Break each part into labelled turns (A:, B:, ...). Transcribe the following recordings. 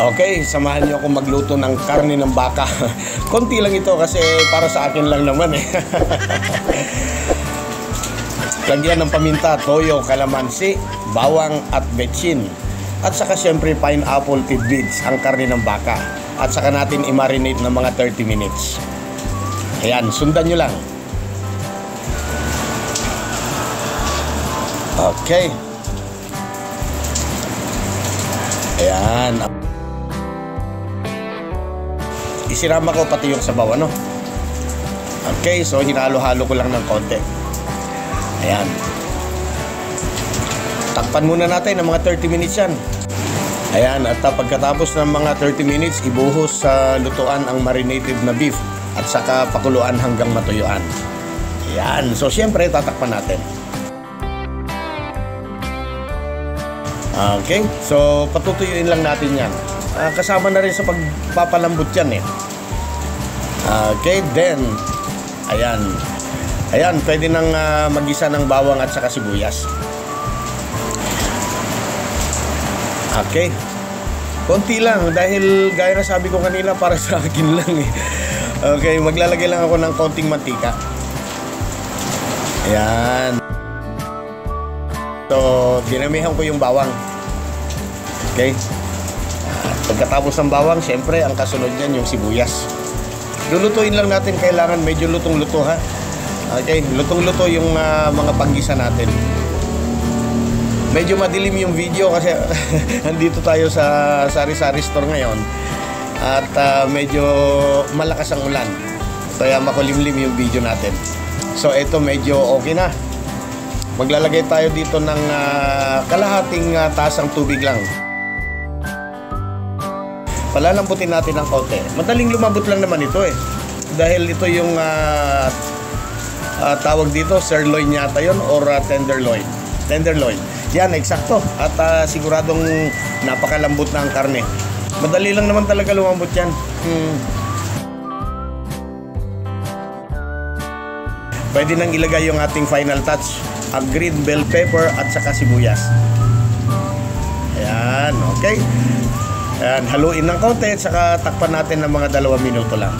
A: Okay, samahan niyo ako magluto ng karne ng baka. Konti lang ito kasi para sa akin lang naman eh. Lagyan ng paminta, toyo, kalamansi, bawang at betsin. At saka syempre pineapple tidbits ang karne ng baka. At saka natin i-marinate ng mga 30 minutes. Ayan, sundan nyo lang. Okay. Ayan. Isirama ko pati yung sabaw, ano? Okay, so hinalo-halo ko lang ng konti. Ayan. Takpan muna natin ng mga 30 minutes yan. Ayan, at pagkatapos ng mga 30 minutes, ibuhos sa lutuan ang marinated na beef at saka pakuluan hanggang matuyuan. Ayan, so syempre tatakpan natin. Okay, so patutuyuin lang natin yan. Kasama na rin sa pagpapalambot yan eh. Okay, then ayan, pwede nang magisa ng bawang at saka sibuyas. Okay, konti lang dahil gaya na sabi ko kanina, para sa akin lang eh. Okay, maglalagay lang ako ng konting mantika. Ayan. So, dinamihan ko yung bawang. Okay. Pagkatapos ng bawang, syempre ang kasunod niyan yung sibuyas. Lulutuin lang natin, kailangan medyo lutong-luto ha. Okay, lutong-luto yung mga panggisa natin. Medyo madilim yung video kasi andito tayo sa sari-sari store ngayon. At medyo malakas ang ulan. Kaya makulimlim yung video natin. So ito medyo okay na. Maglalagay tayo dito ng kalahating tasang tubig lang. Palalambutin natin ng konti. Madaling lumambot lang naman ito eh. Dahil ito yung tawag dito, sirloin yata yun or tenderloin. Tenderloin. Yan, eksakto. At siguradong napakalambot na ang karne. Madali lang naman talaga lumambot yan. Pwede nang ilagay yung ating final touch, ang green bell pepper at saka sibuyas. Ayan, okay. Ayan, haluin ng konti at saka takpan natin ng mga 2 minuto lang.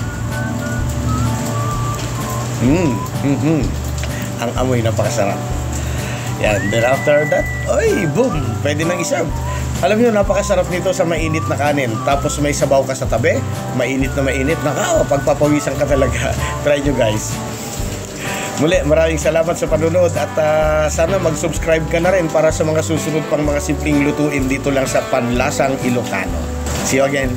A: Ang amoy napakasarap. Yan, then after that, oy, boom, pwede nang iserve. Alam niyo, napakasarap nito sa mainit na kanin. Tapos may sabaw ka sa tabi, mainit na mainit. Pagpapawisan ka talaga. Try nyo guys. Muli, maraming salamat sa panunod at sana mag-subscribe ka na rin para sa mga susunod pang mga simpleng lutuin dito lang sa Panlasang Ilocano. See you again.